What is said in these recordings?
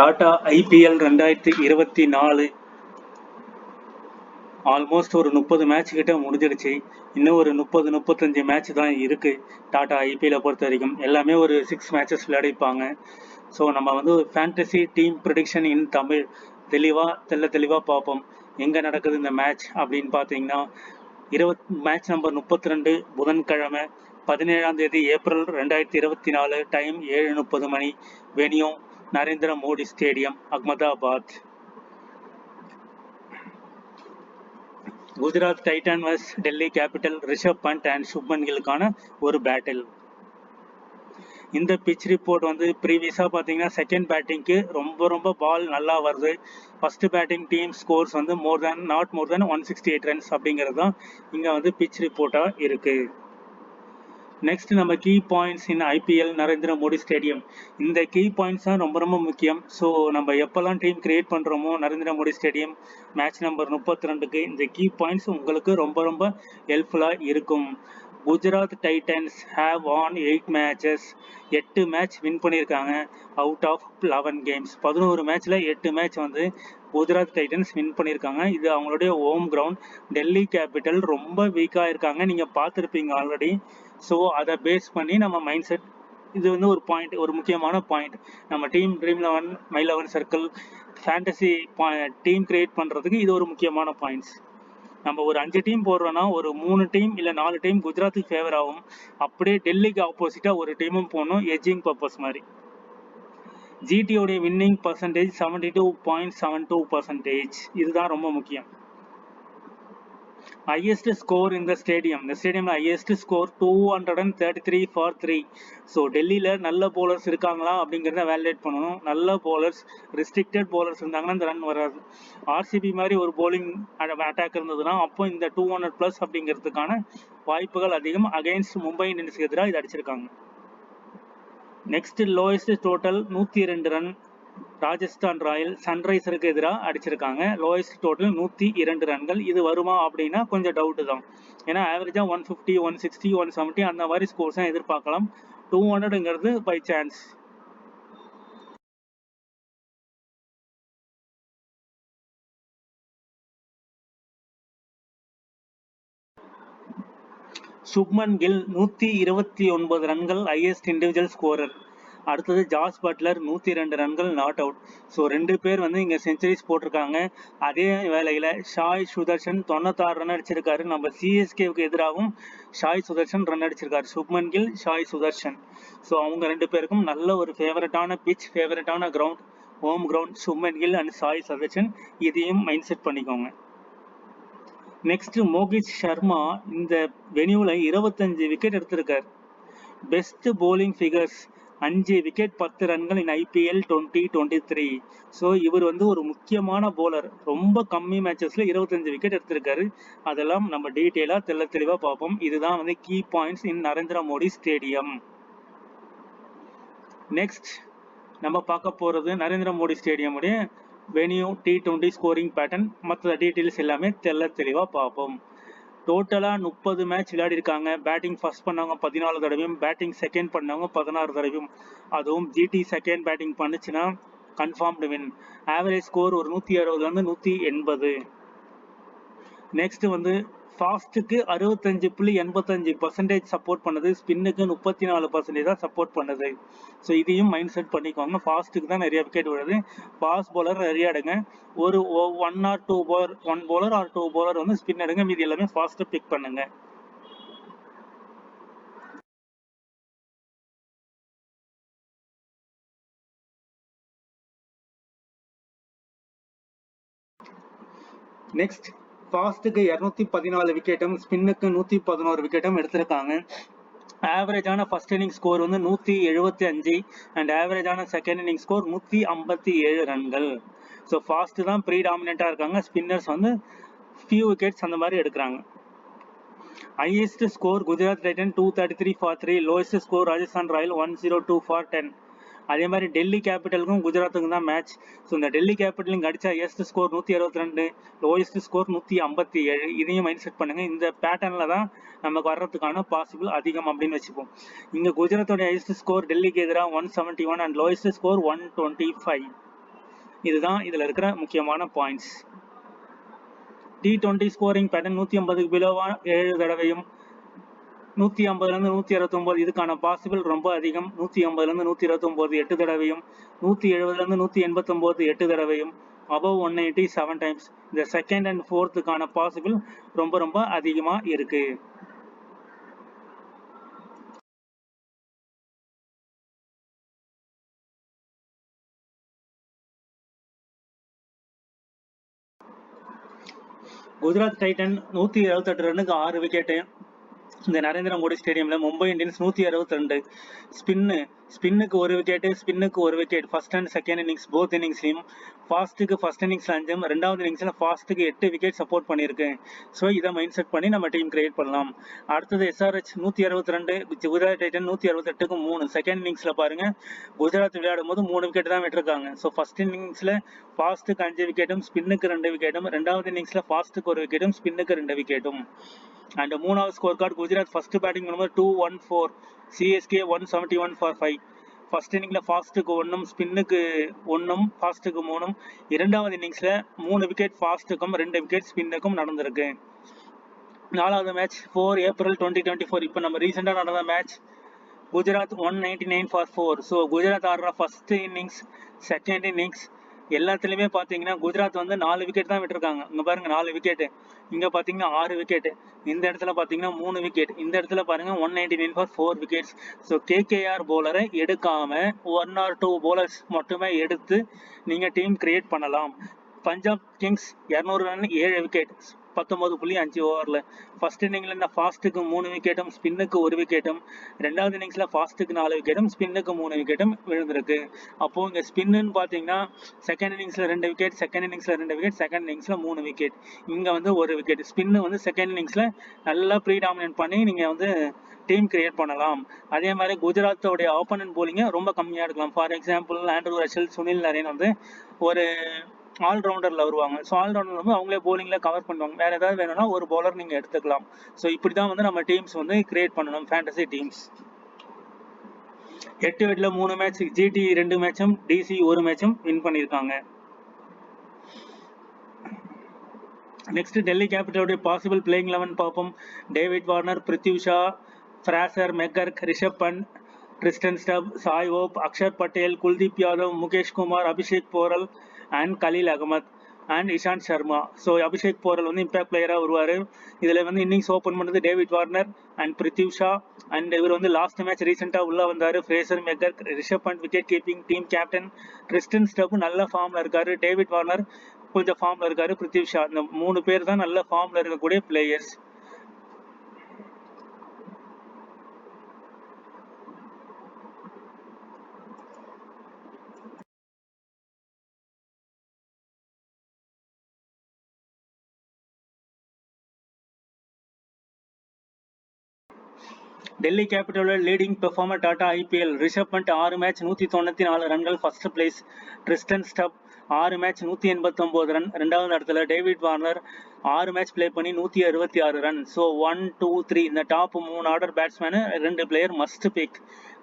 Tata IPL 2024 almost ஒரு 30 match கிட்ட முடிஞ்சிருச்சு. இன்னும் ஒரு 30-35 மேட்ச் தான் இருக்கு. டாடா ஐபிஎல்லை பொறுத்த வரைக்கும் எல்லாமே ஒரு 6 மேட்சஸ் விளையாடிப்பாங்க. ஸோ நம்ம வந்து ஃபேண்டசி டீம் ப்ரெடிக்ஷன் இன் தமிழ் தெளிவாக பார்ப்போம். எங்கே நடக்குது இந்த மேட்ச் அப்படின்னு பார்த்தீங்கன்னா, மேட்ச் நம்பர் 32 புதன்கிழமை 17ஆம் தேதி ஏப்ரல் 2024, டைம் 7:30 மணி, venue Narendra Modi stadium, Ahmedabad. Gujarat titan versus Delhi capital, Rishabh Pant and Shubman கில்லுக்கான ஒரு பேட்டில். இந்த பிச் ரிப்போர்ட் வந்து ப்ரீவியஸாக பார்த்தீங்கன்னா செகண்ட் பேட்டிங்க்கு ரொம்ப பால் நல்லா வருது. ஃபர்ஸ்ட் பேட்டிங் டீம் ஸ்கோர்ஸ் வந்து நாட் மோர் தென் 168 ரன்ஸ் அப்படிங்கிறது தான் இங்கே வந்து பிச் ரிப்போர்ட்டாக இருக்குது. நெக்ஸ்ட் நம்ம key points in IPL Narendra Modi stadium. இந்த கீ பாயிண்ட்ஸ் தான் ரொம்ப முக்கியம். ஸோ நம்ம எப்போல்லாம் டீம் கிரியேட் பண்ணுறோமோ Narendra Modi stadium match number 32க்கு இந்த கீ பாயிண்ட்ஸ் உங்களுக்கு ரொம்ப ஹெல்ப்ஃபுல்லாக இருக்கும். Gujarat titans have won 8 matches. 8 match win பண்ணியிருக்காங்க அவுட் ஆஃப் 11 கேம்ஸ். 11 மேட்ச்சில் 8 மேட்ச் வந்து குஜராத் டைட்டன்ஸ் வின் பண்ணியிருக்காங்க. இது அவங்களுடைய ஹோம் கிரவுண்ட். டெல்லி கேபிட்டல் ரொம்ப வீக்காக இருக்காங்க, நீங்கள் பார்த்துருப்பீங்க ஆல்ரெடி. ஸோ அதை பேஸ் பண்ணி நம்ம மைண்ட் செட், இது வந்து ஒரு முக்கியமான பாயிண்ட். நம்ம team dream 11 my 11 circle fantasy team create பண்ணுறதுக்கு இது ஒரு முக்கியமான பாயிண்ட்ஸ். நம்ம ஒரு 5 டீம் போடுறோன்னா ஒரு 3 டீம் இல்லை 4 டீம் குஜராத்துக்கு ஃபேவர் ஆகும். அப்படியே டெல்லிக்கு ஆப்போசிட்டாக ஒரு டீமும் போகணும், எட்ஜிங் பர்பஸ் மாதிரி. ஜிடியோடைய வின்னிங் பர்சன்டேஜ் 72.72%. இதுதான் ரொம்ப முக்கியம். highest score in the stadium. இந்த ஸ்டேடியம்ல highest score 233 for 3. ஸோ டெல்லியில் நல்ல போலர்ஸ் இருக்காங்களா அப்படிங்கிறத வேலிடேட் பண்ணணும். நல்ல போலர்ஸ், ரெஸ்ட்ரிக்டட் போலர்ஸ் இருந்தாங்கன்னா இந்த ரன் வராது. ஆர்சிபி மாதிரி ஒரு போலிங் அட்டாக் இருந்ததுன்னா அப்போ இந்த 200+ அப்படிங்கிறதுக்கான வாய்ப்புகள் அதிகம். அகைன்ஸ்ட் மும்பை இந்தியன்ஸ்க்கு எதிராக இது அடிச்சிருக்காங்க. Next lowest total 102 run Rajasthan royal சன்ரைசருக்கு எதிராக அடிச்சிருக்காங்க. லோயஸ்ட் டோட்டல் 102 ரன்கள். இது வருமா அப்படின்னா கொஞ்சம் டவுட்டு தான். ஏன்னா ஆவரேஜாக 150, 160, 170 அந்த மாதிரி ஸ்கோர்ஸ் தான் எதிர்பார்க்கலாம். 200ங்கிறது பை சான்ஸ். சுப்மன் கில் 129 ரன்கள் ஹையஸ்ட் இண்டிவிஜுவல் ஸ்கோரர். அடுத்தது ஜாஸ் பட்லர் 102 ரன்கள் நாட் அவுட். ஸோ 2 பேர் வந்து இங்கே செஞ்சுரிஸ் போட்டிருக்காங்க. அதே வேளையில் ஷாய் சுதர்ஷன் 96 ரன் அடிச்சிருக்காரு. நம்ம சிஎஸ்கேவுக்கு எதிராகவும் ஷாய் சுதர்ஷன் ரன் அடிச்சிருக்காரு. சுப்மன் கில், ஷாய் சுதர்ஷன். ஸோ அவங்க 2 பேருக்கும் நல்ல ஒரு ஃபேவரட்டான பிச், ஃபேவரட்டான ground, home ground Shubman Gill and Sai Sudharsan. இதையும் மைண்ட் செட் பண்ணிக்கோங்க. நெக்ஸ்ட் மோகித் சர்மா இந்த வெனியூவில் 25 விக்கெட் எடுத்திருக்காரு. பெஸ்ட் போலிங் ஃபிகர்ஸ் 5 விக்கெட் 10 ரன்கள் இன் ஐபிஎல் 2023. ஸோ இவர் வந்து ஒரு முக்கியமான போலர். ரொம்ப கம்மி மேட்சஸில் 25 விக்கெட் எடுத்திருக்காரு. அதெல்லாம் நம்ம டீட்டெயிலாக தெளிவாக பார்ப்போம். இதுதான் வந்து key points in Narendra Modi stadium. Next நம்ம பார்க்க போகிறது நரேந்திர மோடி ஸ்டேடியமுடைய வெனியூ, T20 ஸ்கோரிங் பேட்டர்ன், மற்ற டீட்டெயில்ஸ் எல்லாமே தெளிவாக பார்ப்போம். டோட்டலாக 30 மேட்ச் விளையாடிருக்காங்க. பேட்டிங் ஃபர்ஸ்ட் பண்ணவங்க 14 தடவையும், பேட்டிங் செகண்ட் பண்ணவங்க 16 தடவையும். அதுவும் ஜிடி செகண்ட் பேட்டிங் பண்ணுச்சுன்னா கன்ஃபார்ம்டு வின். ஆவரேஜ் ஸ்கோர் ஒரு 160 180. நெக்ஸ்ட் வந்து ஃபாஸ்ட்டுக்கு 65.85% சப்போர்ட் பண்ணுது. ஸ்பின்னுக்கு 34% தான் சப்போர்ட் பண்ணுது. ஸோ இதையும் மைண்ட் செட் பண்ணிக்கோங்க. ஃபாஸ்ட்டுக்கு தான் நிறைய விக்கெட் விழுது. ஃபாஸ்ட் பவுலர் நிறைய எடுங்க. ஒரு 1 or 2 bowler, 1 bowler or 2 bowler வந்து ஸ்பின் எடுங்க. மீதி எல்லாமே ஃபாஸ்ட்டு பிக் பண்ணுங்க. நெக்ஸ்ட் ஃபாஸ்ட்டுக்கு 214 விக்கெட்டும், ஸ்பின்னுக்கு 111 விக்கெட்டும் எடுத்திருக்காங்க. ஆவரேஜான ஃபர்ஸ்ட் இன்னிங் ஸ்கோர் வந்து 175 அண்ட் ஆவரேஜான செகண்ட் இன்னிங் ஸ்கோர் 157 ரன்கள். ஸோ ஃபாஸ்ட்டு தான் ப்ரீடாமினண்ட்டாக இருக்காங்க. ஸ்பின்னர்ஸ் வந்து ஃபியூ விக்கெட்ஸ் அந்த மாதிரி எடுக்கிறாங்க. Highest score Gujarat Titan 233 for 3. Lowest score Rajasthan Royal 102 for 10. அதே மாதிரி டெல்லி கேபிட்டலுக்கும் குஜராத்துக்கும் தான் மேட்ச். ஸோ இந்த டெல்லி கேபிட்டலுக்கு அடிச்சா ஹையஸ்ட் ஸ்கோர் 162, லோயஸ்ட் ஸ்கோர் 157. இதையும் மைண்ட் செட் பண்ணுங்க. இந்த பேட்டர்ன்ல தான் நமக்கு வர்றதுக்கான பாசிபிள் அதிகம் அப்படின்னு வச்சுப்போம். இங்க குஜராத்தோட ஹையஸ்ட் ஸ்கோர் டெல்லிக்கு எதிராக 171 அண்ட் லோயஸ்ட் ஸ்கோர் 125. இதுதான் இதில் இருக்கிற முக்கியமான பாயிண்ட்ஸ். T20 ஸ்கோரிங் பேட்டர்ன் 150க்கு பிலோவா 7 தடவையும், 150லேருந்து 169 இதுக்கான பாசிபிள் ரொம்ப அதிகம். 150லேருந்து 129 8 தடவையும், 170லேருந்து 189 8 தடவையும், above 180 7 டைம்ஸ். இந்த செகண்ட் அண்ட் ஃபோர்த்துக்கான பாசிபிள் ரொம்ப ரொம்ப அதிகமாக இருக்கு. குஜராத் டைட்டன் 128 ரன்னுக்கு 6 விக்கெட்டு. இந்த நரேந்திர மோடி ஸ்டேடியம்ல மும்பை இந்தியன்ஸ் 162. ஸ்பின்னுக்கு 1 விக்கெட், ஸ்பின்னுக்கு 1 wicket first and second innings both இன்னிங்ஸ்லையும். ஃபாஸ்ட்டுக்கு ஃபர்ஸ்ட் இன்னிங்ஸ்ல 5, ரெண்டாவது இன்னிங்ஸ்ல ஃபாஸ்ட்டுக்கு 8 விக்கெட் சப்போர்ட் பண்ணியிருக்கு. ஸோ இதை மைண்ட் செட் பண்ணி நம்ம டீம் கிரியேட் பண்ணலாம். அடுத்தது SRH 162, குஜராத் டைட்டன் 168க்கு 3. செகண்ட் இன்னிங்ஸ்ல பாருங்க, குஜராத் விளையாடும் போது 3 விக்கெட் தான் விட்டுருக்காங்க. ஸோ ஃபர்ஸ்ட் இன்னிங்ஸ்ல ஃபாஸ்ட்டுக்கு 5 விக்கெட்டும், ஸ்பின்னுக்கு 2 விக்கெட்டும், ரெண்டாவது இன்னிங்ஸ்ல ஃபாஸ்ட்டுக்கு 1 விக்கெட்டும், ஸ்பின்னுக்கு 2 விக்கெட்டும். அண்ட் மூணாவது score card, Gujarat first batting பண்ணும்போது 214, CSK 171 for 5. ஃபர்ஸ்ட் இன்னிங்ல ஃபாஸ்ட்டுக்கு 1, ஸ்பின்னுக்கு 1, ஃபாஸ்ட்டுக்கு 3. இரண்டாவது இன்னிங்ஸ்ல 3 விக்கெட் ஃபாஸ்ட்டுக்கும் 2 விக்கெட் ஸ்பின்னுக்கும் நடந்திருக்கு. நாலாவது மேட்ச் 4 ஏப்ரல் 2024. இப்போ நம்ம ரீசெண்டாக நடந்த match Gujarat 199 for 4. So Gujarat ஆடுற ஃபர்ஸ்ட் இன்னிங்ஸ், செகண்ட் இன்னிங்ஸ் எல்லாத்துலேயுமே பார்த்தீங்கன்னா குஜராத் வந்து 4 விக்கெட் தான் விட்டுருக்காங்க. இங்கே பாருங்க 4 விக்கெட்டு, இங்கே பார்த்தீங்கன்னா 6 விக்கெட்டு, இந்த இடத்துல பார்த்தீங்கன்னா 3 விக்கெட், இந்த இடத்துல பாருங்க 199 for 4 விக்கெட்ஸ். ஸோ KKR போலரை எடுக்காம 1 or 2 bowlers மட்டுமே எடுத்து நீங்கள் டீம் கிரியேட் பண்ணலாம். பஞ்சாப் கிங்ஸ் 200 ரன் 7 விக்கெட் 19.5 ஓவரில். ஃபர்ஸ்ட் இன்னிங்ல இந்த ஃபாஸ்ட்டுக்கு 3 விக்கெட்டும், ஸ்பின்னுக்கு 1 விக்கெட்டும், ரெண்டாவது இன்னிங்ஸ்ல ஃபாஸ்ட்டுக்கு 4 விக்கெட்டும், ஸ்பின்னுக்கு 3 விக்கெட்டும் விழுந்திருக்கு. அப்போ இங்கே ஸ்பின்னு பார்த்தீங்கன்னா செகண்ட் இன்னிங்ஸ்ல 2 விக்கெட், செகண்ட் இன்னிங்ஸ்ல 2 விக்கெட், செகண்ட் இன்னிங்ஸ்ல 3 விக்கெட், இங்கே வந்து 1 விக்கெட். ஸ்பின்னு வந்து செகண்ட் இன்னிங்ஸ்ல நல்லா ப்ரீடாமினேட் பண்ணி நீங்கள் வந்து டீம் கிரியேட் பண்ணலாம். அதே மாதிரி குஜராத்தோடைய ஆப்போனன்ட் போலிங்கை ரொம்ப கம்மியாக எடுக்கலாம். For example Andrew Russell, Sunil Naren வந்து ஒரு ஆல்ரவுண்டரில் வருவாங்க. ஸோ ஆல்ரவுண்டர் வந்து அவங்களே போலிங்கில் கவர் பண்ணுவாங்க. வேறு ஏதாவது வேணும்னா ஒரு பவுலர் நீங்கள் எடுத்துக்கலாம். ஸோ இப்படி தான் வந்து நம்ம டீம்ஸ் வந்து கிரியேட் பண்ணணும், ஃபேண்டசி டீம்ஸ். 8 விக்கெட்ல 3 மேட்ச், GT 2 மேட்சும், DC 1 மேட்சும் வின் பண்ணியிருக்காங்க. நெக்ஸ்ட் டெல்லி கேபிட்டலுடைய பாசிபிள் பிளேயிங் 11 பார்ப்போம். David Warner, Prithvi Shaw, Fraser, McGurk, Rishabh Pant, Tristan Stubbs, Shai Hope, Axar Patel, Kuldeep Yadav, Mukesh Kumar, Abhishek Porel and Khaleel Ahmed and Ishant Sharma. So Abhishek Porel வந்து இம்பாக்ட் பிளேயராக வருவார். இதில் வந்து இன்னிங்ஸ் ஓப்பன் பண்ணது David Warner and Prithvi Shaw. And இவர் வந்து லாஸ்ட் மேட்ச் ரீசெண்டாக உள்ளே வந்தார். Fraser, McGurk, Rishabh Pant wicket keeping, team captain. Tristan Stubbs நல்ல ஃபார்மில் இருக்கார். டேவிட் வார்னர் கொஞ்சம் ஃபார்மில் இருக்கார். பிருத்வி ஷா, இந்த 3 பேர் தான் நல்ல ஃபார்மில் இருக்கக்கூடிய பிளேயர்ஸ். டெல்லி கேபிட்டலோட leading performer Tata IPL Rishabh Pant 6 match 194 ரன்கள் first place. Tristan Stubbs 6 match 189 run ரெண்டாவது இடத்துல. டேவிட் வார்னர் 6 மேட்ச் பிளே பண்ணி 166 ரன். ஸோ 1, 2, 3 இந்த top 3 order batsman 2 player must pick.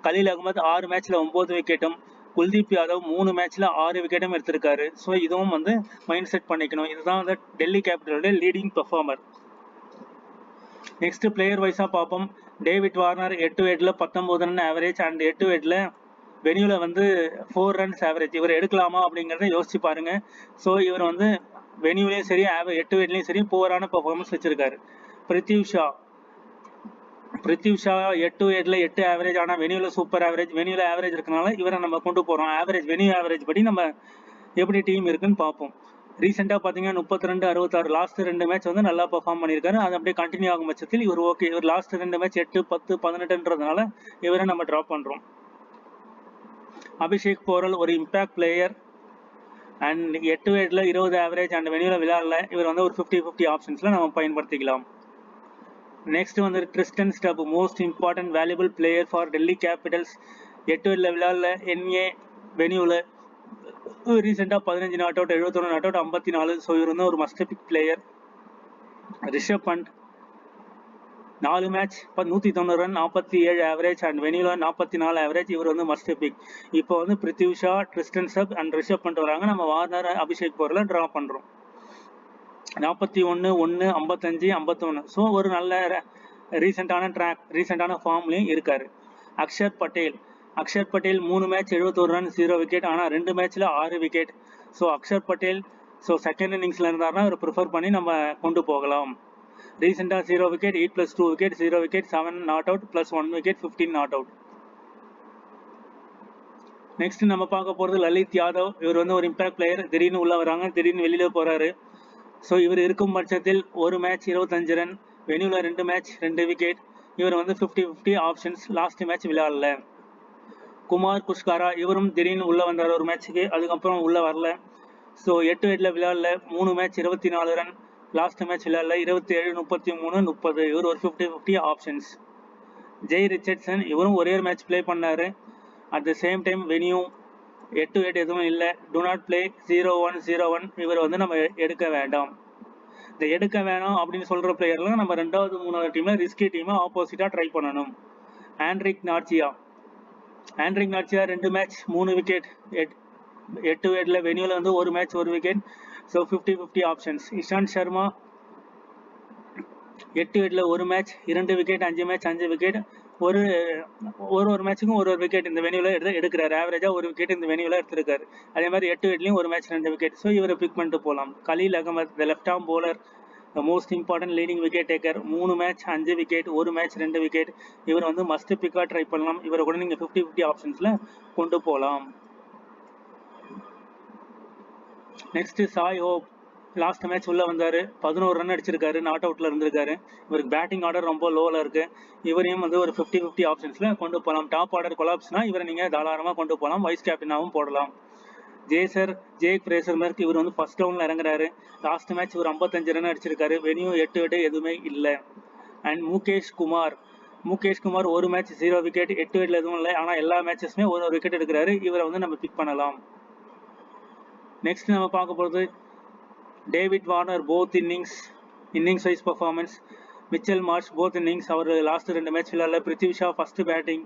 Khaleel Ahmed 6 மேட்ச்ல 9 விக்கெட்டும், குல்தீப் யாதவ் 3 மேட்ச்ல 6 விக்கெட்டும் எடுத்திருக்காரு. ஸோ இதுவும் வந்து மைண்ட் செட் பண்ணிக்கணும். இதுதான் வந்து டெல்லி கேபிட்டலோட லீடிங் பெர்ஃபார்மர். நெக்ஸ்ட் பிளேயர் வைஸாக பார்ப்போம். டேவிட் வார்னர் 8 விக்கெட்ல 19 ரன் ஆவரேஜ் அண்ட் 8 விக்கெட்ல வெனியூல வந்து 4 ரன்ஸ் ஆவரேஜ். இவர் எடுக்கலாமா அப்படிங்கிறத யோசிச்சு பாருங்க. ஸோ இவர் வந்து வெனியூலையும் சரி 8 விக்கெட்லையும் சரி புவரான பெர்ஃபார்மன்ஸ் வச்சிருக்காரு. பிருத்வி ஷா 8 விக்கெட்ல 8 ஆவரேஜ், ஆனால் வெனியூல சூப்பர் ஆவரேஜ். வெனியூல ஆவரேஜ் இருக்கனால இவரை நம்ம கொண்டு போகிறோம். ஆவரேஜ் வெனியூ ஆவரேஜ் படி நம்ம எப்படி டீம் இருக்குன்னு பார்ப்போம். ரீசெண்டாக பார்த்தீங்கன்னா 32, 66 லாஸ்ட் 2 மேட்ச் வந்து நல்லா பெர்ஃபார்ம் பண்ணியிருக்காரு. அது அப்படியே கண்டினியூ ஆகும் பட்சத்தில் இவர் ஓகே. இவர் லாஸ்ட் 2 மேட்ச் 8, 10, 18ன்றதுனால இவரை நம்ம ட்ராப் பண்ணுறோம். அபிஷேக் போரல் ஒரு இம்பாக்ட் பிளேயர் அண்ட் 8 விக்கெட்ல 20 ஆவரேஜ் அண்ட் வெனியூல விளையாடல. இவர் வந்து ஒரு 50-50 ஆப்ஷன்ஸ்ல நம்ம பயன்படுத்திக்கலாம். நெக்ஸ்ட் வந்து Tristan Stubbs most important valuable player for Delhi Capitals. 8 விக்கெட்ல விளையாடல. NA வெனியூல ரீசெண்டாக 15 not out, 71 not out, 54. So இவர் வந்து ஒரு must pick player. Rishabh Pant 4 match 190 run 47 average and வெனியூல 44 ஆவரேஜ். இவர் வந்து மஸ்ட் பிக். இப்போ வந்து Prithvi Shaw, Tristan Stubbs and Rishabh Pant வராங்க. நம்ம வார்னர், அபிஷேக் போர்ல டிரா பண்றோம். 41 1 55 51. ஸோ ஒரு நல்ல ரீசெண்டான ஃபார்ம்லையும் இருக்காரு. Axar Patel 3 match 71 run 0 wicket. ஆனால் 2 மேட்ச்ல 6 wicket. So Axar Patel second இன்னிங்ஸ்ல இருந்தாருன்னா அவர் ப்ரிஃபர் பண்ணி நம்ம கொண்டு போகலாம். ரீசெண்டாக 0 wicket, 8+2 wicket, 0 wicket, 7 not out plus 1 wicket, 15 not out. Next நம்ம பார்க்க போகிறது லலித் யாதவ். இவர் வந்து ஒரு இம்பாக்ட் பிளேயர். திடீர்னு உள்ள வராங்க, திடீர்னு வெளியில போறாரு. ஸோ இவர் இருக்கும் பட்சத்தில் ஒரு மேட்ச் 25 ரன், வெனியூல 2 மேட்ச் 2 விக்கெட். இவர் வந்து 50-50 ஆப்ஷன்ஸ். லாஸ்ட் மேட்ச் விளையாடல. குமார் குஷ்காரா, இவரும் திடீர்னு உள்ள வந்தார் ஒரு மேட்ச்சுக்கு, அதுக்கப்புறம் உள்ள வரல. ஸோ 8 விளையாடல. 3 மேட்ச் 24 ரன். லாஸ்ட் மேட்ச் விளையாடல. 27 33 30. இவர் ஒரு 50-50 ஆப்ஷன்ஸ். ஜெய் ரிச்சர்ட்சன், இவரும் ஒரே மேட்ச் பிளே பண்ணாரு. At the same time venue 8 எதுவும் இல்லை. To not play 0-1-0-1. இவர் வந்து நம்ம எடுக்க வேண்டாம். இந்த எடுக்க வேணாம் அப்படின்னு சொல்ற பிளேயர்லாம் நம்ம 2வது 3வது டீம்ல ரிஸ்கி டீமை ஆப்போசிட்டா ட்ரை பண்ணணும். Anrich Nortje 2 match 3 wicket. 8 வெனியூல வந்து ஒரு match 1 wicket. So 50-50 options. Ishant Sharma 8 ஒரு மேட்ச் 2 விக்கெட். 5 match 5 wicket. ஒரு மேட்சுக்கும் ஒரு விக்கெட் இந்த வெனியூல எடுக்கிறாரு. ஆவரேஜா ஒரு விக்கெட் இந்த வெனியூல எடுத்திருக்காரு. அதே மாதிரி 8 ஒரு மேட்ச் 2 விக்கெட். ஸோ இவரை பிக் பண்ணிட்டு போகலாம். Khaleel Ahmed, the left arm bowler, most important leading wicket taker. 3 match 5 wicket, ஒரு மேட்ச் 2 விக்கெட். இவர் வந்து மஸ்ட் பிக்கா ட்ரை பண்ணலாம். இவரை கூட நீங்க 50-50 ஆப்ஷன்ஸ்ல கொண்டு போகலாம். Next Shai Hope. Last match உள்ள வந்தாரு, 11 ரன் அடிச்சிருக்காரு, நாட் அவுட்ல இருந்திருக்காரு. இவருக்கு பேட்டிங் ஆர்டர் ரொம்ப லோல இருக்கு. இவரையும் வந்து ஒரு 50-50 ஆப்ஷன்ஸ்ல கொண்டு போகலாம். டாப் ஆர்டர் கொலாப்ஸ்னா இவரை நீங்க தாராளமா கொண்டு போகலாம். வைஸ் கேப்டனாகவும் போடலாம். ஜேக் ஃப்ரேசர், இவர் வந்து ஃபர்ஸ்ட் டவுன்ல இறங்குறாரு. லாஸ்ட் மேட்ச் இவர் 55 ரன் அடிச்சிருக்காரு. வெனியூ 8 எதுவுமே இல்லை. அண்ட் முகேஷ் குமார் ஒரு மேட்ச் 0 விக்கெட். 8 எதுவும் இல்லை. ஆனால் எல்லா மேட்சஸ்மே ஒரு விக்கெட் எடுக்கிறாரு. இவரை வந்து நம்ம பிக் பண்ணலாம். நெக்ஸ்ட் நம்ம பார்க்க போகிறது David Warner. Both innings wise performance. Mitchell Marsh both innings. அவர் லாஸ்ட் 2 மேட்ச் விளையாடல. Prithvi Shaw first batting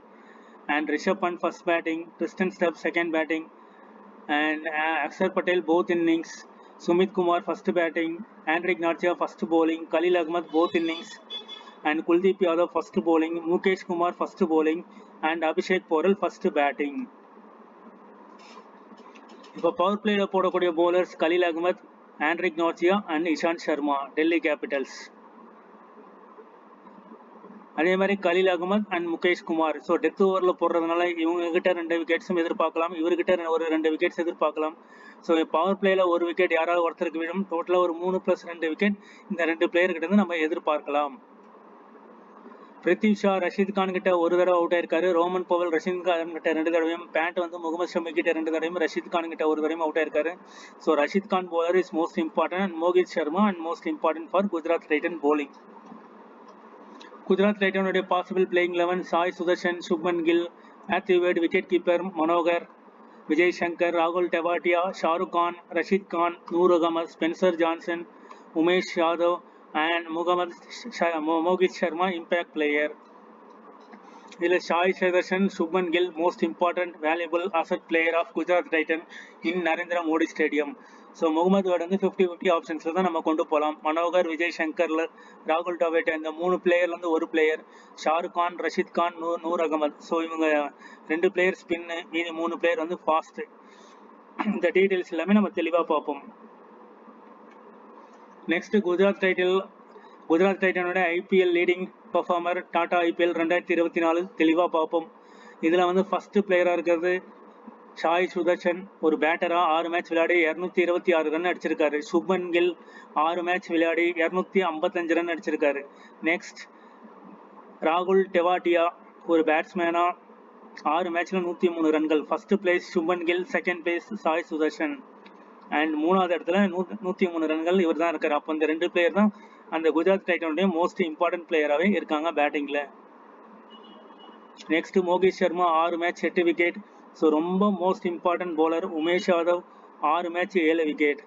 and Rishabh Pant first batting. Tristan Stubbs second batting and Akshar Patel both innings. Sumit Kumar first batting, Andrik Narchia first bowling, Khalil Ahmed both innings, and Kuldeep Yadav first bowling, Mukesh Kumar first bowling, and Abhishek Porel first batting. இப்போ power பிளேல போடக்கூடிய bowlers Khalil Ahmed, Andrik Narchia and Ishant Sharma, Delhi Capitals. அதே மாதிரி Khaleel Ahmed and Mukesh Kumar. So death ஓவரில் போடுறதுனால இவங்க கிட்ட 2 விக்கெட்ஸும் எதிர்பார்க்கலாம். இவர்கிட்ட ஒரு 2 விக்கெட்ஸ் எதிர்பார்க்கலாம். ஸோ பவர் பிளேல ஒரு விக்கெட் யாராவது ஒருத்தருக்கு விடும். டோட்டலாக ஒரு 3+2 விக்கெட் இந்த 2 பிளேயர்கிட்ட இருந்து நம்ம எதிர்பார்க்கலாம். பிருத்வி ஷா ரஷீத் கான் கிட்ட ஒரு தடவை அவுட் ஆயிருக்காரு. ரோமன் பவல் ரஷீத் கான் கிட்ட 2 தடவையும், பேண்ட் வந்து முகமது ஷமி கிட்ட 2 தடவையும், ரஷீத் கான் கிட்ட ஒரு தடவையும் அவுட் ஆயிருக்காரு. So Rashid Khan bowler is most important and Mohit Sharma and most important for Gujarat Titan bowling. Gujarat டைட்டனுடைய possible playing 11: Sai Sudharsan, Shubman Gill, Matthew Wade, wicket keeper Manohar, Vijay Shankar, ராகுல் Tewatia, Shahrukh Khan, Rashid Khan, Noor Ahmad, Spencer Johnson, Umesh Yadav and Mohit Sharma impact player. இதில் Sai Sudharsan, Shubman Gill most important valuable asset player of Gujarat Titan in Narendra Modi stadium. So Mohammed wired வந்து 50-50 ஆப்ஷன்ஸில் தான் நம்ம கொண்டு போகலாம். மனோகர், விஜய் சங்கர்ல, ராகுல் டவேட்டா, இந்த 3 பிளேயர்லேருந்து ஒரு பிளேயர், ஷாருக் கான், ரஷீத் கான், நூர் அகமது. ஸோ இவங்க 2 பிளேயர் ஸ்பின்னு, மீதி 3 பிளேயர் வந்து ஃபாஸ்ட். இந்த டீட்டெயில்ஸ் எல்லாமே நம்ம தெளிவாக பார்ப்போம். நெக்ஸ்ட் குஜராத் டைட்டனோட IPL leading performer Tata IPL 2024 தெளிவாக பார்ப்போம். இதில் வந்து ஃபர்ஸ்ட் பிளேயராக இருக்கிறது சாய் சுதர்ஷன். ஒரு பேட்டரா 6 மேட்ச் விளையாடி 226 ரன் அடிச்சிருக்காரு. சுப்மன் கில் 6 மேட்ச் விளையாடி 255 ரன் அடிச்சிருக்காரு. நெக்ஸ்ட் ராகுல் டெவாட்டியா, ஒரு பேட்ஸ்மேனா 6 மேட்ச்ல 103 ரன்கள். First place Shubman Gill, second place Sai Sudharsan and 3வது இடத்துல 103 ரன்கள் இவர் தான் இருக்காரு. அப்போ இந்த 2 பிளேயர் தான் அந்த குஜராத் டைட்டனுடைய மோஸ்ட் இம்பார்ட்டன்ட் பிளேயராகவே இருக்காங்க பேட்டிங்ல. Next Mohit Sharma 6 match 8 wicket. So ரொம்ப most important bowler. Umesh Yadav 6 match 7 wicket.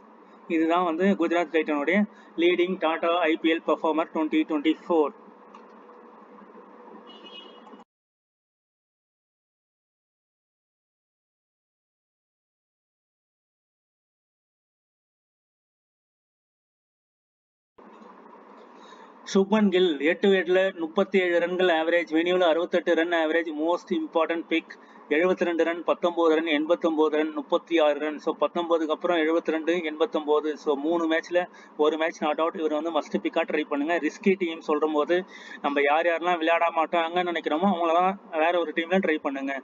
இதுதான் வந்து குஜராத் டைட்டனுடைய leading Tata IPL performer 2024. Shubman Gill 8 விக்கெட்ல 37 ரன்கள் ஆவரேஜ், வெனியூல 68 run average. Most important pick. 72 run, 19 run, 89 run, 36 run. So 19க்கு அப்புறம் 72, 89. ஸோ 3 மேட்ச்ல ஒரு மேட்ச் நாட் அவுட். இவர் வந்து மஸ்ட் பிக்கா ட்ரை பண்ணுங்க. ரிஸ்கி டீம் சொல்லும் போது நம்ம யார் யாரெல்லாம் விளையாட மாட்டாங்கன்னு நினைக்கிறோமோ அவங்களெல்லாம் வேற ஒரு டீம்ல ட்ரை பண்ணுங்க.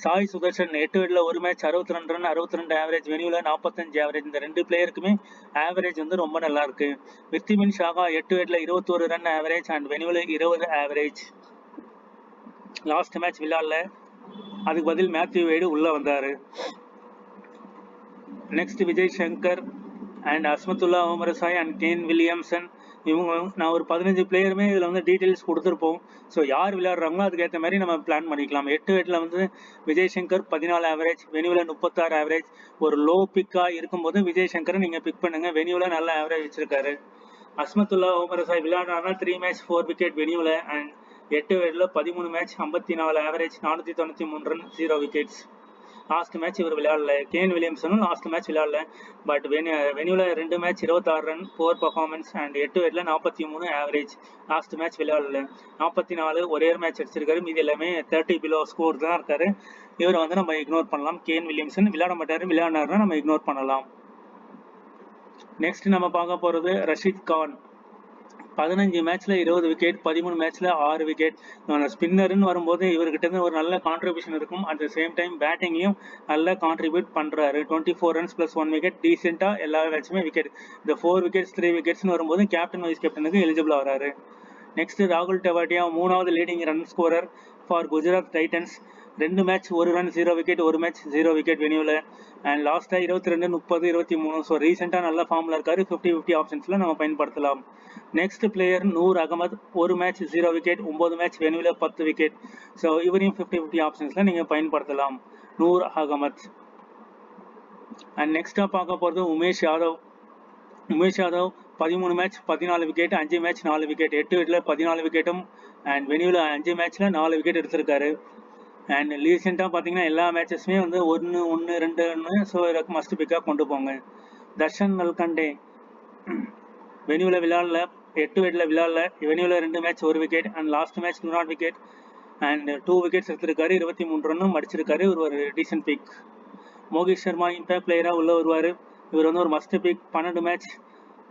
சாய் சுதர்ஷன் 8 விக்கெட்ல ஒரு மேட்ச் 62 ரன், 62 ஆவரேஜ், வெனியூல 45 ஆவரேஜ். இந்த 2 பிளேயருக்குமே ஆவரேஜ் வந்து ரொம்ப நல்லா இருக்கு. விர்த்திமின் ஷாகா 8 விக்கெட்ல 21 ரன் ஆவரேஜ் அண்ட் வெனியூல 20 ஆவரேஜ். லாஸ்ட் மேட்ச் விளையாடல, அதுக்கு பதில் மேத்யூ வேடு உள்ள வந்தாரு. Next Vijay Shankar and Azmatullah Omarzai and Kane Williamson. இவங்க நான் ஒரு 15 பிளேயருமே இதில் வந்து டீட்டெயில்ஸ் கொடுத்துருப்போம். ஸோ யார் விளையாடுறாங்களோ அதுக்கேற்ற மாதிரி நம்ம பிளான் பண்ணிக்கலாம். 8 விக்கெட்ல வந்து விஜய் சங்கர் 14 ஆவரேஜ், வெனியூல 36 ஆவரேஜ். ஒரு லோ பிக்காக இருக்கும்போது விஜய் சங்கரை நீங்கள் பிக் பண்ணுங்க. வெனியூல நல்ல ஆவரேஜ் வச்சிருக்காரு. அஸ்மத்துல்லா ஓமரசாய் விளையாடுறாருன்னா 3 மேட்ச் 4 விக்கெட் வெனியூல அண்ட் 8 விக்கெட்ல 13 match 54 average, 493 run, 0 wickets. Last match இவர் விளையாடல. கேன் வில்லியம்சனும் லாஸ்ட் மேட்ச் விளையாடல. பட் வெனியூல 2 மேட்ச் 26 ரன், 4 பர்ஃபார்மன்ஸ் அண்ட் 8 விக்கெட்ல 43 ஆவரேஜ். லாஸ்ட் மேட்ச் விளையாடல. 44 ஒரே மேட்ச் அடிச்சிருக்காரு. மீதி எல்லாமே 30 பிலோ ஸ்கோர் தான் இருக்காரு. இவரை வந்து நம்ம இக்னோர் பண்ணலாம். கேன் வில்லியம்சன் விளையாட மாட்டாரு. விளையாடினாருன்னா நம்ம இக்னோர் பண்ணலாம். நெக்ஸ்ட் நம்ம பார்க்க போறது ரஷீத் கான். 15 மேட்ச்ல 20 விக்கெட், 13 மேட்ச்ல 6 விக்கெட். ஸ்பின்னர்னு வரும்போது இவர்கிட்ட இருந்து ஒரு நல்ல கான்ட்ரிபியூஷன் இருக்கும். அட் த சேம் டைம் பேட்டிங்லையும் நல்லா கான்ட்ரிபியூட் பண்றாரு. 24 ரன்ஸ் பிளஸ் 1 விக்கெட், டீசெண்டா எல்லா மேட்சுமே விக்கெட். இந்த 4 விக்கெட்ஸ் 3 விக்கெட்ஸ்னு வரும்போது கேப்டன் வைஸ் கேப்டனுக்கு எலிஜிபிள் ஆகிறாரு. நெக்ஸ்ட் ராகுல் டெவாட்டியா, 3வது leading run scorer for Gujarat Titans. 2 match 1 run 0 wicket, 1 match 0 wicket வெனியூல அண்ட் லாஸ்டா 22, 30, 23. ஸோ ரீசெண்டா நல்ல ஃபார்ம்ல இருக்காரு. 50-50 ஆப்ஷன்ஸ்ல நம்ம பயன்படுத்தலாம். Next player Noor Ahmad, 1 match 0 wicket, 9 match வெனியூல 10 விக்கெட். ஸோ இவரையும் 50-50 ஆப்ஷன்ஸ்ல நீங்க பயன்படுத்தலாம். நூர் அகமது. அண்ட் நெக்ஸ்டா பார்க்க போறது Umesh Yadav. 13 match 14 wicket, 5 match 4 wicket. 8 விக்கெட்ல 14 விக்கெட்டும் அண்ட் வெனியூல 5 மேட்ச்ல 4 விக்கெட் எடுத்திருக்காரு. அண்ட் ரீசெண்டாக பார்த்தீங்கன்னா எல்லா மேட்சஸுமே வந்து 1, 2. ஸோ இதுக்கு மஸ்ட் பிக்காக கொண்டு போங்க. தர்ஷன் நல்கண்டே வெனியூல விளையாடல, 8 விக்கெட்ல விளையாடல. வெனியூல 2 match 1 wicket and last match 2 wicket and 2 wickets எடுத்திருக்காரு. 23 ரன்னும் அடிச்சிருக்காரு. ஒரு decent pick. Mohit Sharma impact பிளேயராக உள்ள வருவார். இவர் வந்து ஒரு மஸ்ட் பிக். 12 match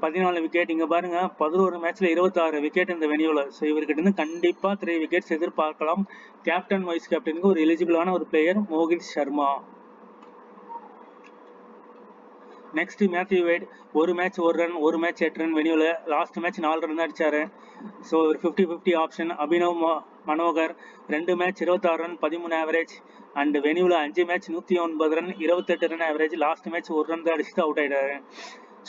14 wicket. இங்கே பாருங்க 11 மேட்ச்ல 26 விக்கெட் இந்த வெனியூல. ஸோ இவர்கிட்ட இருந்து கண்டிப்பாக 3 விக்கெட்ஸ் எதிர்பார்க்கலாம். கேப்டன் வைஸ் கேப்டனுக்கு ஒரு எலிஜிபிளான ஒரு player Mohit Sharma. Next Matthew Wade, 1 match 1 run, 1 match 8 run வெனியூல. லாஸ்ட் மேட்ச் 4 ரன் அடிச்சாரு. ஸோ ஒரு 50-50 option. Abhinav Manohar 2 match 26 run, 13 average and வெனியூல 5 match 109 run, 28 run average. Last match 1 run தான் அடிச்சுட்டு அவுட் ஆயிட்டாரு.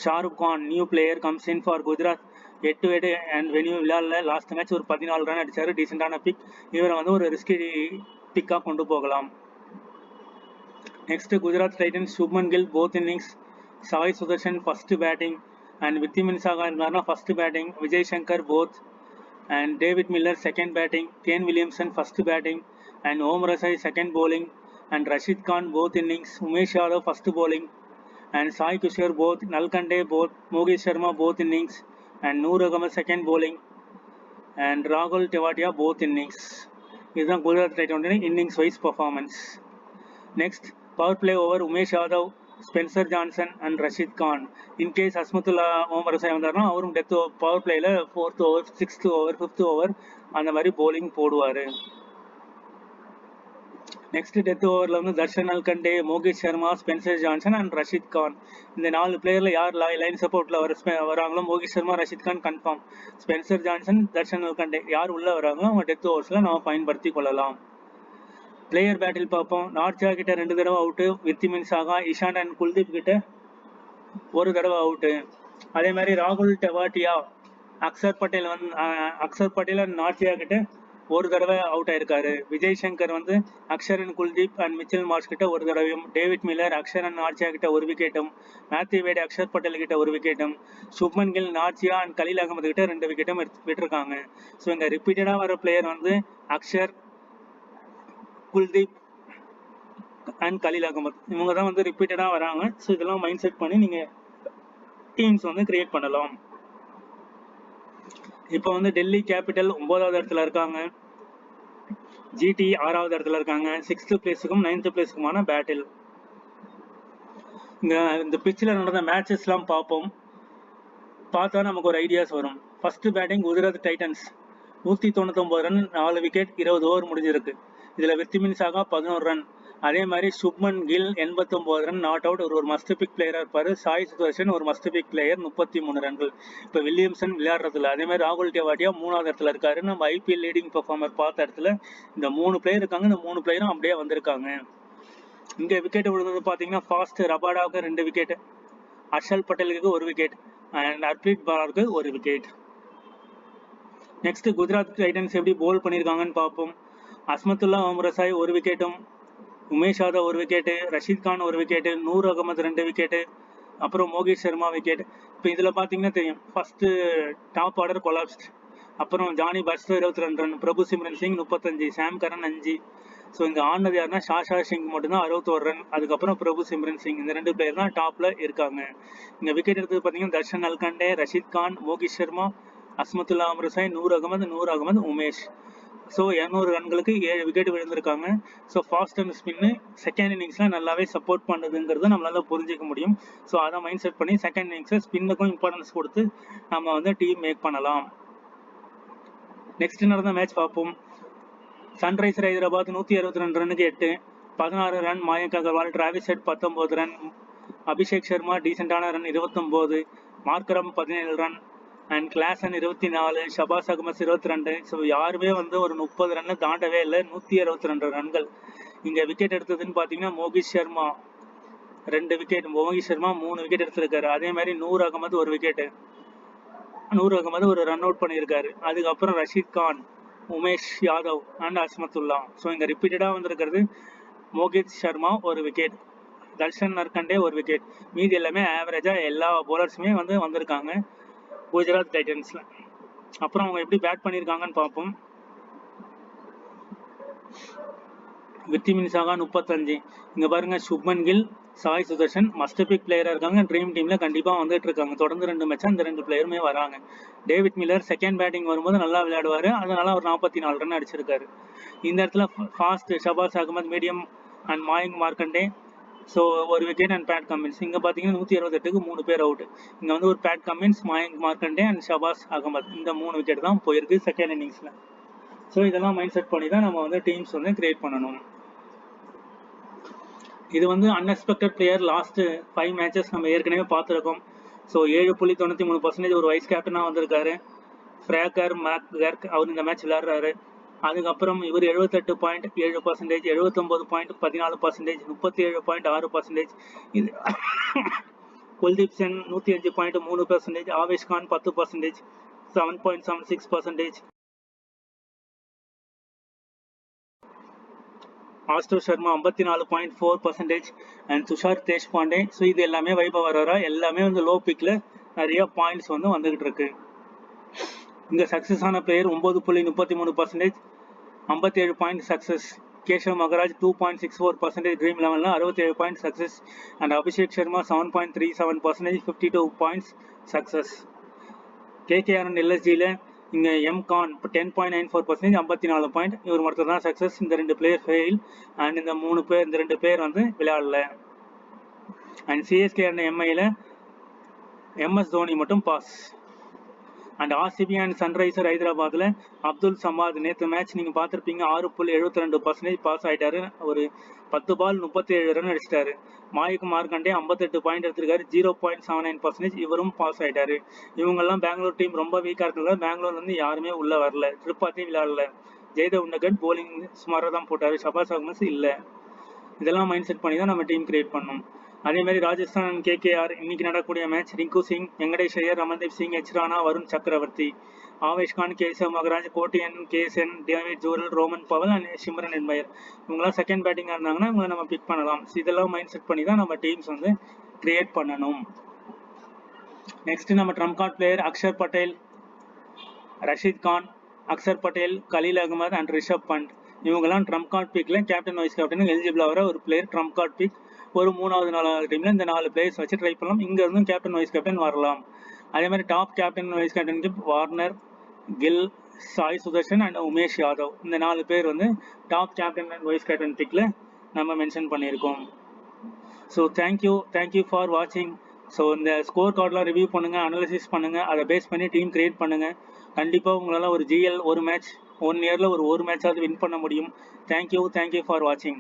Shahrukh Khan, new player, comes in for Gujarat. 8 wicket and venue விளையாடல. Last match ஒரு 14 run அடிச்சாரு. டீசெண்டான பிக். இவரை வந்து ஒரு ரிஸ்கி பிக்கா கொண்டு போகலாம். Next Gujarat Titans Shubman Gill, both innings. Sai Sudharsan first batting and Wriddhiman Saha இருந்தாருன்னா first batting. Vijay Shankar both and David Miller second batting. Kane Williamson first batting and Omarzai second bowling and Rashid Khan both innings. Umesh Yadav first bowling and Sai Kushar both, Nalkande both, Mohit Sharma both innings and Noor Ahmed second bowling and Rahul Tewatia both innings. இதுதான் Gujarat Titans innings wise performance. Next power play over Umesh Yadav, Spencer Johnson and Rashid Khan. In case Azmatullah Omarzai வந்தாருன்னா அவரும் death power பிளேல 4th over, 6th over, 5th over அந்த மாதிரி bowling போடுவார். Next death ஓவரில் வந்து Darshan Nalkande, Mohit Sharma, Spencer Johnson and Rashid Khan. இந்த 4 பிளேயர்ல யார் லைன் சப்போர்ட்ல வராங்களோ Mohit Sharma, Rashid Khan confirm. Spencer Johnson, Darshan Nalkande யார் உள்ள வராங்களோ அவங்க டெத் ஓவர்ஸ்ல நம்ம பயன்படுத்தி கொள்ளலாம். பிளேயர் பேட்டில் பார்ப்போம். நார்ஜா கிட்ட 2 தடவை அவுட்டு, விர்த்திமின் ஷாகா, இஷான் அண்ட் குல்தீப் கிட்ட 1 தடவை அவுட்டு. அதே மாதிரி ராகுல் டெவாட்டியா, அக்சர் பட்டேல் அண்ட் நார்ஜியா கிட்ட 1 தடவை அவுட் ஆயிருக்காரு. விஜய் சங்கர் வந்து Axar and Kuldeep and Mitchell Marsh கிட்ட 1 தடவையும், David Miller Axar and Nortje கிட்ட 1 விக்கெட்டும், மேத்யூ வேட் அக்ஷர் பட்டேல் கிட்ட 1 விக்கெட்டும், சுப்மன் கில் நார்ஜியா அண்ட் கலீல் அகமது கிட்ட 2 விக்கெட்டும் விட்டுருக்காங்க. ஸோ இங்க ரிப்பீட்டடா வர பிளேயர் வந்து அக்ஷர், குல்தீப் அண்ட் கலீல் அகமது. இவங்க தான் வந்து ரிப்பீட்டடா வராங்க. ஸோ இதெல்லாம் மைண்ட் செட் பண்ணி நீங்க டீம்ஸ் வந்து கிரியேட் பண்ணலாம். இப்போ வந்து டெல்லி கேபிட்டல் 9வது இடத்துல இருக்காங்க, ஜிடி 6வது இடத்துல இருக்காங்க. 6th பிளேஸுக்கும் 9th பிளேஸுக்குமான battle. இந்த பிச்சில் நடந்த மேட்சஸ்லாம் பார்ப்போம். பார்த்தா நமக்கு ஒரு ஐடியாஸ் வரும். First batting Gujarat Titans 199 run, 4 wicket, 20 over முடிஞ்சிருக்கு. இதில் விர்த்திமின் சாகா 11 ரன். அதே மாதிரி Shubman Gill 89 run, not out. ஒரு மஸ்ட் பிக் பிளேயராக இருப்பார். சாய் சுதர்ஷன் ஒரு மஸ்ட் பிக் பிளேயர், 33 ரன்கள். இப்போ வில்லியம்சன் விளையாடுறதுல. அதே மாதிரி ராகுல் டேவாட்டியா 3வது இடத்துல இருக்காரு. நம்ம ஐபிஎல் லீடிங் பெர்ஃபார்மர் பார்த்த இடத்துல இந்த 3 பிளேயர் இருக்காங்க. இந்த 3 பிளேயரும் அப்படியே வந்திருக்காங்க. இங்கே விக்கெட் விழுந்தது பார்த்தீங்கன்னா ஃபாஸ்ட் ரபாடாவுக்கு 2 விக்கெட், ஹர்ஷல் பட்டேலுக்கு 1 விக்கெட் அண்ட் ஹர்ப்ரீத் பாராருக்கு 1 விக்கெட். நெக்ஸ்ட் குஜராத் டைட்டன்ஸ் எப்படி போல் பண்ணியிருக்காங்கன்னு பார்ப்போம். அஸ்மத்துல்லா அம்ரசாய் 1 விக்கெட்டும், Umesh Yadav 1 wicket, Rashid Khan 1 wicket, Noor Ahmad 2 wicket, அப்புறம் மோகித் சர்மா விக்கெட். இப்போ இதில் பார்த்தீங்கன்னா தெரியும், ஃபர்ஸ்ட் டாப் ஆர்டர் கொலாப்ஸ்ட். அப்புறம் ஜானி பஸ்டர் 22 ரன், Prabhsimran Singh 35, Sam Curran 5. So இங்கே ஆனது யாருன்னா ஷாஷா சிங் மட்டும்தான் 61 ரன். அதுக்கப்புறம் பிரபு சிம்ரன் சிங், இந்த 2 பேர் தான் டாப்ல இருக்காங்க. இங்கே விக்கெட் எடுத்தது பார்த்தீங்கன்னா தர்ஷன் அல்கண்டே, ரஷீத் கான், மோகித் சர்மா, அஸ்மத்துல்லா அம்ரசாய், நூர் அகமது, உமேஷ். ஸோ 200 ரன்களுக்கு 7 விக்கெட் விழுந்திருக்காங்க. So fast and spin second இன்னிங்ஸில் நல்லாவே சப்போர்ட் பண்ணுதுங்கிறத நம்மளால புரிஞ்சிக்க முடியும். ஸோ அதை மைண்ட் செட் பண்ணி செகண்ட் இன்னிங்ஸில் ஸ்பின்னுக்கும் இம்பார்ட்டன்ஸ் கொடுத்து நம்ம வந்து டீம் மேக் பண்ணலாம். நெக்ஸ்ட் நடந்த மேட்ச் பார்ப்போம். சன்ரைசர் ஹைதராபாத் 162 ரன்னுக்கு 8, 16 run. Mayank Agarwal, Travis Head 19 run, Abhishek Sharma டீசெண்டான run 29, Markram 17 run and Klaasen 24, Shahbaz Ahmed 22. So யாருமே வந்து ஒரு 30 ரன்னை தாண்டவே இல்லை. 162 ரன்கள். இங்கே விக்கெட் எடுத்ததுன்னு பார்த்தீங்கன்னா மோகித் சர்மா 2 விக்கெட், மோகித் சர்மா 3 விக்கெட் எடுத்திருக்காரு. அதே மாதிரி நூர் அகமது 1 விக்கெட்டு, நூர் அகமது ஒரு ரன் அவுட் பண்ணியிருக்காரு. அதுக்கப்புறம் ரஷீத் கான், உமேஷ் யாதவ் அண்ட் அஸ்மத்துல்லா. ஸோ இங்கே ரிப்பீட்டடாக வந்திருக்கிறது மோகித் சர்மா 1 விக்கெட், தர்ஷன் நர்கண்டே 1 விக்கெட். மீதி எல்லாமே ஆவரேஜாக எல்லா பவுலர்ஸுமே வந்து வந்திருக்காங்க குஜராத் டைட்டன்ஸ்ல. அப்புறம் அவங்க எப்படி பேட் பண்ணியிருக்காங்கன்னு பார்ப்போம். விர்த்திமின் சாகா 35. இங்க பாருங்க, சுப்மன் கில், சாய் சுதர்ஷன் மஸ்ட் பிக் பிளேயரா இருக்காங்க. ட்ரீம் டீம்ல கண்டிப்பா வந்துட்டு இருக்காங்க. தொடர்ந்து 2 மேட்சா இந்த 2 பிளேயருமே வராங்க. டேவிட் மில்லர் செகண்ட் பேட்டிங் வரும்போது நல்லா விளையாடுவாரு. அதனால அவர் 44 ரன் அடிச்சிருக்காரு. இந்த இடத்துல fast Shahbaz Ahmed, medium and Mayank Markande. So 1 wicket and Pat Cummins. இங்கே பார்த்தீங்கன்னா 168க்கு 3 பேர் அவுட். இங்கே வந்து ஒரு Pat Cummins, Mayank Markande and Shahbaz Ahmed, இந்த 3 விக்கெட் தான் போயிருக்கு செகண்ட் இன்னிங்ஸில். ஸோ இதெல்லாம் மைண்ட் செட் பண்ணி தான் நம்ம வந்து டீம்ஸ் வந்து கிரியேட் பண்ணணும். இது வந்து அன்எக்ஸ்பெக்டட் பிளேயர். லாஸ்ட் 5 மேட்சஸ் நம்ம ஏற்கனவே பார்த்துருக்கோம். ஸோ 7.93% ஒரு வைஸ் கேப்டனாக வந்திருக்காரு. ஃப்ரேக்கர் மேக்கர்க் அவர் இந்த மேட்ச் விளையாடுறாரு. அதுக்கப்புறம் இவர் 78.7%, 79.14%, 37.6%. இது குல்தீப் சென் 105.3%, ஆவேஷ் கான் 10%, 7.76%, ஆஸ்டர் சர்மா 54.4% அண்ட் துஷார் தேஷ்பாண்டே. ஸோ இது எல்லாமே வைபவ் வராரா, எல்லாமே வந்து லோ பிக்ல நிறைய பாயிண்ட்ஸ் வந்து வந்துகிட்டு இருக்கு. இங்க சக்சஸ் ஆன player 9.33%, 57 point success. Keshav Maharaj 2.64%, dream 11ல 67 point success. And Abhishek Sharma 7.37%, 52 points success. KKR and எல்எஸ்ஜியில் இங்கே எம்கான் 10.94%, 54 பாயிண்ட். இவர் மட்டும் தான் சக்சஸ். இந்த 2 பிளேயர் ஃபெயில் அண்ட் இந்த 2 பேர் வந்து விளையாடல. அண்ட் சிஎஸ்கே அண்ட் எம்ஐயில் எம்எஸ் தோனி மட்டும் பாஸ். அண்ட் ஆர்சிபி அண்ட் சன்ரைசர் ஹைதராபாத்தில் அப்துல் சமாத் நேற்று மேட்ச் நீங்கள் பார்த்துருப்பீங்க, 6.72% பாஸ் ஆகிட்டாரு. ஒரு 10 பால் 37 ரன் அடிச்சிட்டாரு. மயங்க் மார்க்கண்டே 58 பாயிண்ட் எடுத்திருக்காரு, 0.79%. இவரும் பாஸ் ஆகிட்டாரு. இவங்கெல்லாம் பெங்களூர் டீம் ரொம்ப வீக்காக இருக்கிறதால பெங்களூர் வந்து யாருமே உள்ள வரல. ட்ரிப்பாத்தி விளையாடல. ஜெய்தேவ் உன்னகட் போலிங் சுமாராக தான் போட்டார். ஷபாஸ் அகமத் இல்லை. இதெல்லாம் மைண்ட் செட் பண்ணி தான் நம்ம டீம் கிரியேட் பண்ணணும். அதே மாதிரி ராஜஸ்தான் அண்ட் கேகேஆர் இன்னைக்கு நடக்கக்கூடிய மேட்ச் ரிங்கு சிங், வெங்கடேஷ் ஐயர், ரமன்தீப் சிங், எச் ராணா, வருண் சக்கரவர்த்தி, ஆவேஷ் கான், கேசவ் மகராஜ், கோட்டியன், கேசன், டேவிட் ஜோரல், Rovman Powell and Shimron Hetmyer. இவங்களாம் செகண்ட் பேட்டிங்காக இருந்தாங்கன்னா இவங்களை நம்ம பிக் பண்ணலாம். இதெல்லாம் மைண்ட் செட் பண்ணி தான் நம்ம டீம்ஸ் வந்து கிரியேட் பண்ணணும். நெக்ஸ்ட் நம்ம trump card player Axar Patel, Rashid Khan, Axar Patel, Khaleel Ahmed and Rishabh Pant. இவங்கெல்லாம் ட்ரம்ப் கார்ட் பிக்ல கேப்டன் வைஸ் கேப்டன் எலிஜிபிள் ஆகிற ஒரு பிளேயர். ட்ரம்ப் கார்ட் பிக் ஒரு 3வது 4வது டீம்ல இந்த 4 பிளேயர்ஸ் வச்சு ட்ரை பண்ணலாம். இங்க இருந்தும் கேப்டன் வைஸ் கேப்டன் வரலாம். அதே மாதிரி டாப் கேப்டன் வைஸ் கேப்டனுக்கு வார்னர், கில், சாய் சுதர்ஷன் அண்ட் உமேஷ் யாதவ் இந்த 4 பேர் வந்து top captain and vice captain பிக்ல நம்ம மென்ஷன் பண்ணியிருக்கோம். ஸோ தேங்க்யூ ஃபார் வாட்சிங். ஸோ இந்த ஸ்கோர் கார்டெலாம் ரிவ்யூ பண்ணுங்கள், அனலிசிஸ் பண்ணுங்கள், அதை பேஸ் பண்ணி டீம் கிரியேட் பண்ணுங்கள். கண்டிப்பாக உங்களால் ஒரு GL ஒரு மேட்ச் 1 இயரில் ஒரு மேட்சாவது வின் பண்ண முடியும். தேங்க்யூ ஃபார் வாட்சிங்.